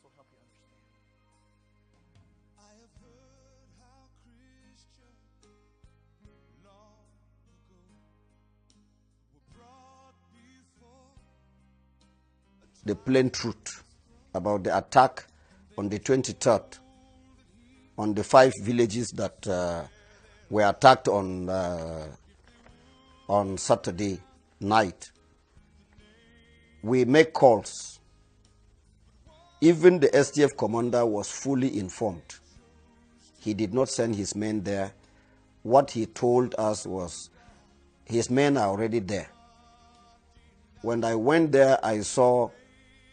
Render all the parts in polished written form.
will help you understand. I have heard how Christians long ago were brought before the plain truth about the attack on the 23rd on the 5 villages that were attacked on Saturday night. We make calls. Even the SDF commander was fully informed. He did not send his men there. What he told us was his men are already there. When I went there, I saw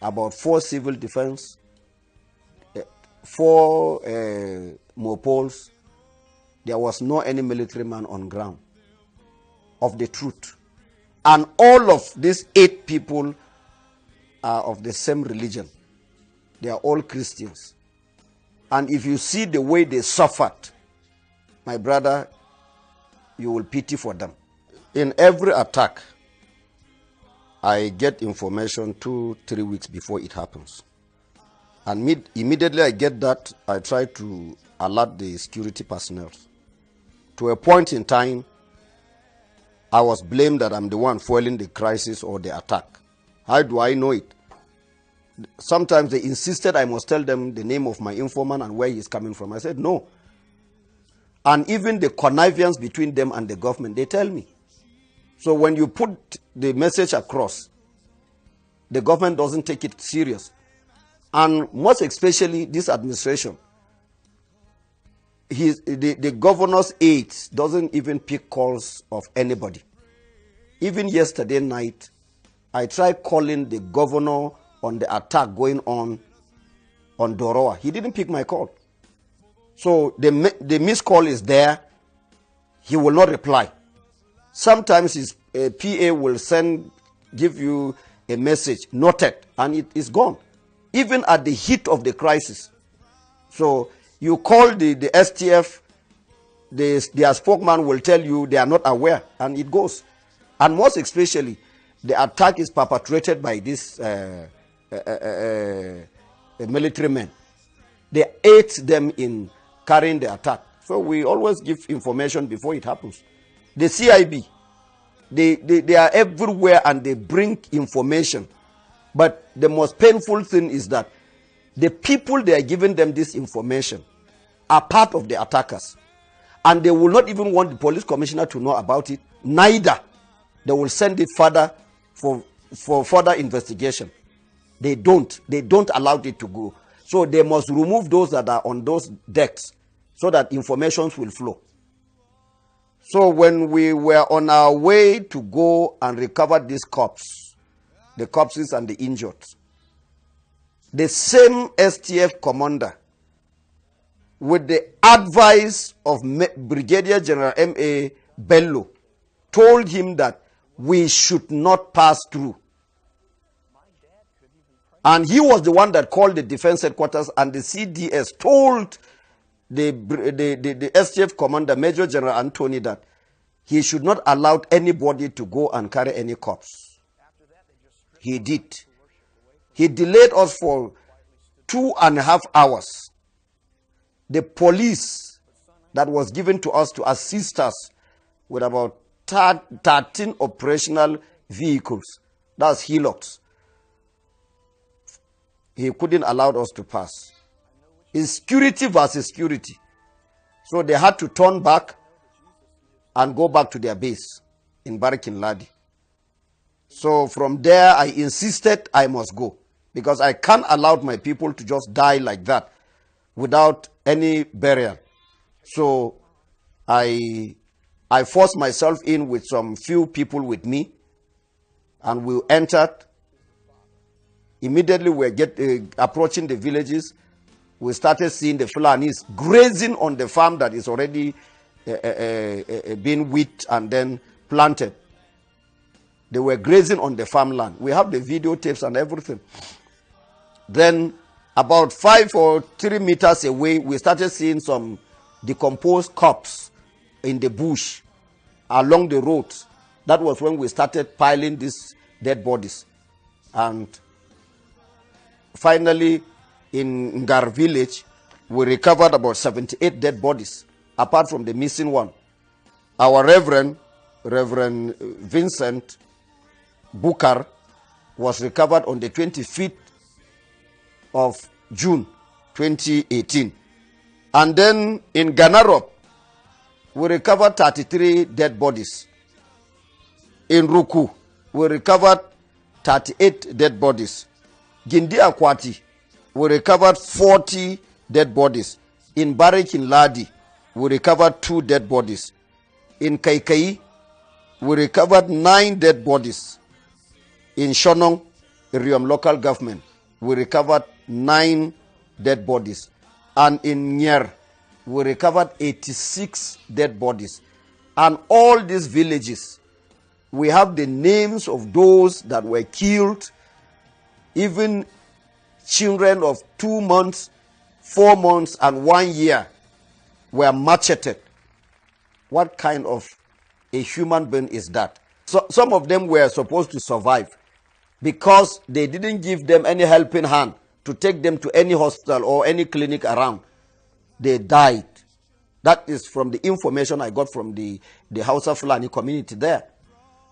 about 4 civil defense, 4 mopols. There was no any military man on ground of the truth. And all of these 8 people are of the same religion. They are all Christians. And if you see the way they suffered, my brother, you will pity for them. In every attack, I get information 2-3 weeks before it happens. And immediately I get that, I try to alert the security personnel. To a point in time, I was blamed that I'm the one fueling the crisis or the attack. How do I know it? Sometimes they insisted I must tell them the name of my informant and where he's coming from. I said, no. And even the connivance between them and the government, they tell me. So when you put the message across, the government doesn't take it serious. And most especially this administration, the governor's aides doesn't even pick calls of anybody. Even yesterday night, I tried calling the governor on the attack going on Doroa. He didn't pick my call. So the missed call is there. He will not reply. Sometimes his PA will give you a message, noted, and it is gone. Even at the heat of the crisis. So you call the STF, their spokesman will tell you they are not aware, and it goes. And most especially, the attack is perpetrated by these military men. They aid them in carrying the attack. So we always give information before it happens. The CIB, they are everywhere and they bring information. But the most painful thing is that the people they are giving them this information are part of the attackers. And they will not even want the police commissioner to know about it. Neither. They will send it further for further investigation. They don't allow it to go. So they must remove those that are on those decks so that information will flow. So when we were on our way to go and recover these corpses, the corpses and the injured, the same STF commander, with the advice of Brigadier General M.A. Bello, told him that we should not pass through. And he was the one that called the defense headquarters, and the CDS told the STF commander, Major General Anthony, that he should not allow anybody to go and carry any corpse. He did. He delayed us for 2.5 hours. The police that was given to us to assist us with about 13 operational vehicles, that's Hilux, he couldn't allow us to pass. It's security versus security. So they had to turn back and go back to their base in Barikin Ladi. So from there, I insisted I must go, because I can't allow my people to just die like that without any burial. So I forced myself in with some few people with me, and we entered. Immediately we were approaching the villages. We started seeing the Fulanis grazing on the farm that is already been wheat and then planted. They were grazing on the farmland. We have the videotapes and everything. Then about 5 or 3 meters away, we started seeing some decomposed corpses in the bush along the road. That was when we started piling these dead bodies. And finally, in Ngar village, we recovered about 78 dead bodies, apart from the missing one. Our Reverend Vincent Bukar was recovered on the 25th of June 2018. And then in Ganarop, we recovered 33 dead bodies. In Ruku, we recovered 38 dead bodies. Gindi Akwati, we recovered 40 dead bodies. In Barik in Ladi, we recovered 2 dead bodies. In Kaikai, we recovered 9 dead bodies. In Shonong, Iriom local government, we recovered 9 dead bodies. And in Nyer, we recovered 86 dead bodies. And all these villages, we have the names of those that were killed, even children of 2 months, 4 months, and 1 year were macheted. What kind of a human being is that? So some of them were supposed to survive because they didn't give them any helping hand to take them to any hospital or any clinic around. They died. That is from the information I got from the Hausa Fulani community there.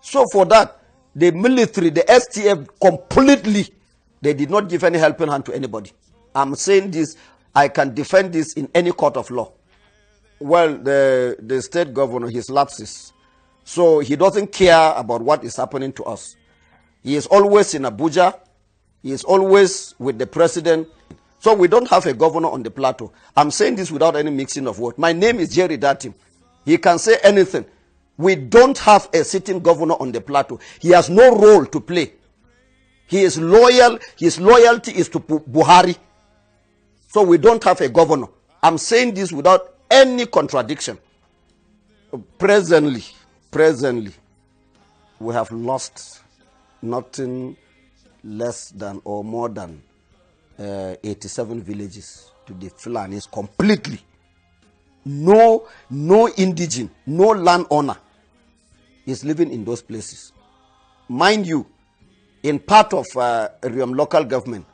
So for that, the military, the STF completely, they did not give any helping hand to anybody. I'm saying this, I can defend this in any court of law. Well, the state governor, his lapses. So he doesn't care about what is happening to us. He is always in Abuja. He is always with the president. So we don't have a governor on the plateau. I'm saying this without any mixing of words. My name is Jerry Datim. He can say anything. We don't have a sitting governor on the plateau. He has no role to play. He is loyal. His loyalty is to Buhari. So we don't have a governor. I'm saying this without any contradiction. Presently, we have lost nothing less than or more than 87 villages to the Fulanis completely. No indigene, no landowner is living in those places. Mind you, in part of Iriom local government,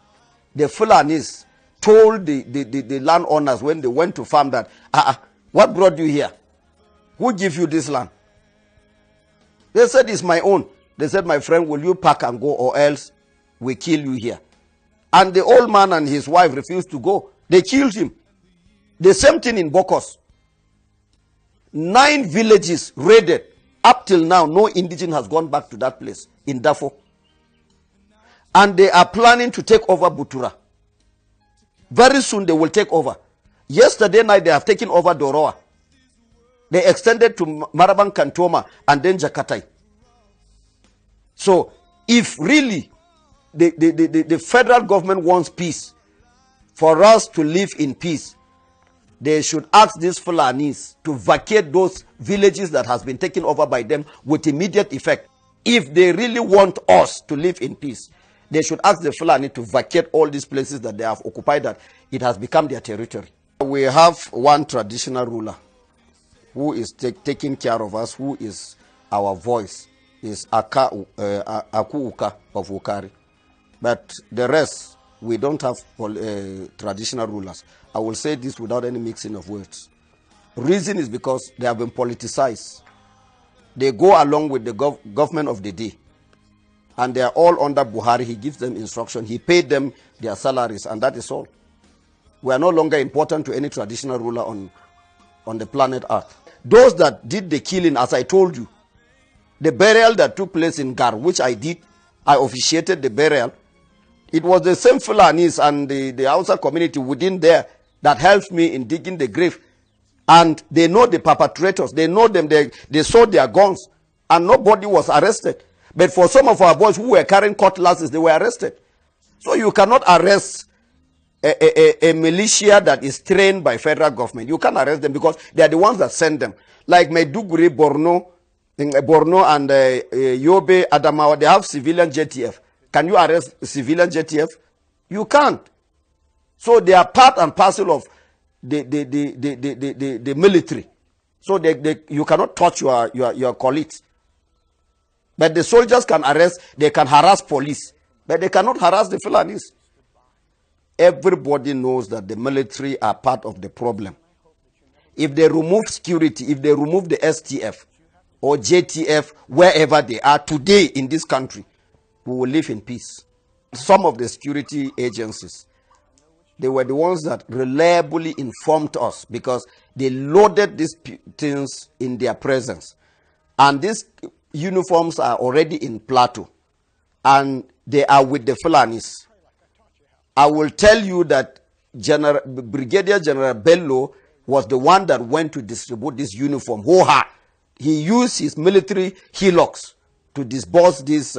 the Fulanis told the landowners when they went to farm that, what brought you here? Who gave you this land? They said, it's my own. They said, my friend, will you pack and go or else we kill you here? And the old man and his wife refused to go. They killed him. The same thing in Bokos. 9 villages raided. Up till now, no indigene has gone back to that place in Darfur. And they are planning to take over Butura. Very soon they will take over. Yesterday night they have taken over Doroa. They extended to Marabang Kantoma and then Jakatai. So if really the federal government wants peace, for us to live in peace, they should ask these Fulanis to vacate those villages that has been taken over by them with immediate effect. If they really want us to live in peace, they should ask the Fulani to vacate all these places that they have occupied, that it has become their territory. We have one traditional ruler who is taking care of us, who is our voice, is Aku Uka of Ukari. But the rest, we don't have traditional rulers. I will say this without any mixing of words. Reason is because they have been politicized. They go along with the government of the day. And they are all under Buhari. He gives them instruction. He paid them their salaries, and that is all. We are no longer important to any traditional ruler on the planet Earth. Those that did the killing, as I told you, the burial that took place in Gar, which I did, I officiated the burial. It was the same Fulanis and the Hausa community within there that helped me in digging the grave. And they know the perpetrators. They know them. They saw their guns. And nobody was arrested. But for some of our boys who were carrying cutlasses, they were arrested. So you cannot arrest a militia that is trained by federal government. You can't arrest them because they are the ones that send them. Like Maiduguri, Borno and Yobe, Adamawa, they have civilian JTF. Can you arrest civilian JTF? You can't. So they are part and parcel of the military. So you cannot touch your colleagues. But the soldiers can arrest, they can harass police. But they cannot harass the Fulanis. everybody knows that the military are part of the problem. If they remove security, if they remove the STF or JTF, wherever they are today in this country, we will live in peace. Some of the security agencies, they were the ones that reliably informed us because they loaded these things in their presence. And these uniforms are already in Plateau. And they are with the Fulanis. I will tell you that Brigadier General Bello was the one that went to distribute this uniform. He used his military hillocks to disburse these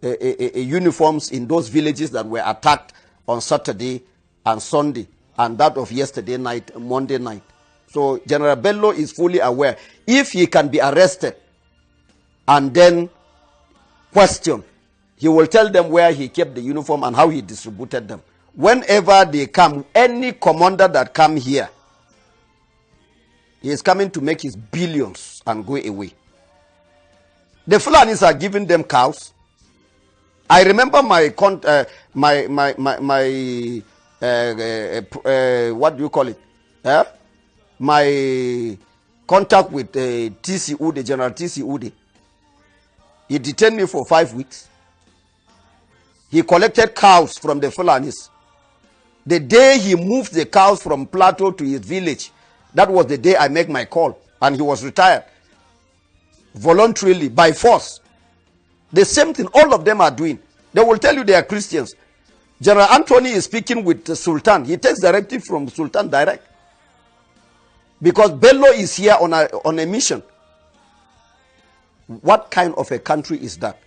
uniforms in those villages that were attacked on Saturday and Sunday, and that of yesterday night, Monday night. So General Bello is fully aware. If he can be arrested and then questioned, he will tell them where he kept the uniform and how he distributed them. Whenever they come, any commander that come here, he is coming to make his billions and go away. The Fulanis are giving them cows. I remember what do you call it? My contact with TC Ude, General TC Ude. He detained me for 5 weeks. He collected cows from the Fulanis. The day he moved the cows from Plateau to his village, that was the day I made my call, and he was retired voluntarily by force. The same thing all of them are doing. They will tell you they are Christians. General Anthony is speaking with the Sultan. He takes directive from Sultan direct, because Bello is here on a mission. What kind of a country is that?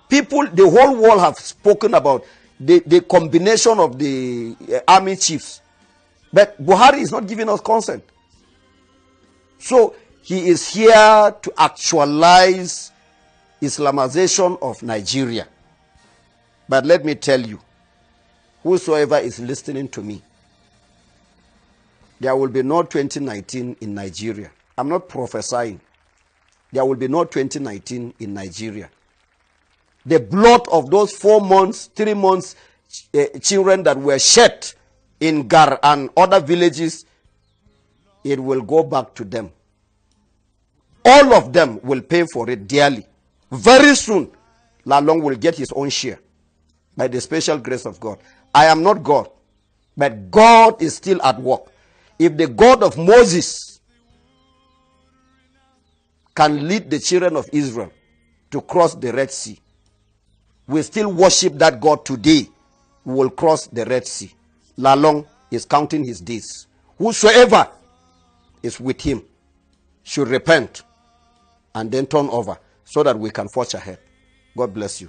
People, the whole world have spoken about the combination of the army chiefs. But Buhari is not giving us consent. So he is here to actualize Islamization of Nigeria. But let me tell you, whosoever is listening to me, there will be no 2019 in Nigeria. I'm not prophesying. There will be no 2019 in Nigeria. The blood of those 4 months, 3 months children that were shed in Gar and other villages, it will go back to them. All of them will pay for it dearly. Very soon, Lalong will get his own share by the special grace of God. I am not God, but God is still at work. If the God of Moses can lead the children of Israel to cross the Red Sea, we still worship that God today. We will cross the Red Sea. Lalong is counting his days. Whosoever is with him should repent and then turn over so that we can forge ahead. God bless you.